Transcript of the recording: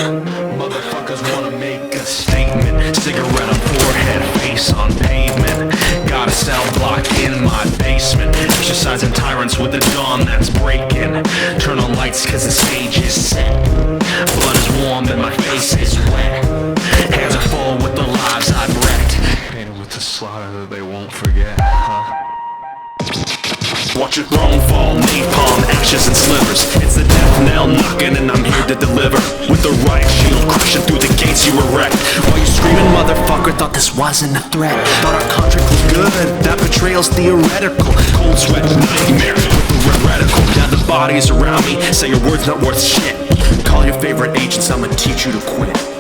Motherfuckers wanna make a statement. Cigarette on forehead, face on pavement. Got a cell block in my basement. Exercising tyrants with the dawn that's breaking. Turn on lights cause the stage is set. Blood is warm and my face is wet. Hands are full with the lives I've wrecked. Painted with the slaughter that they won't forget, huh? Watch your throne fall, napalm, ashes and slivers. It's the death knell knocking and I'm here to deliver. With the riot shield crushing through the gates you erect. While you screaming motherfucker thought this wasn't a threat. Thought our contract was good, that betrayal's theoretical. Cold sweat nightmare with the radical. Now the bodies around me say your word's not worth shit. Call your favorite agents, I'ma teach you to quit.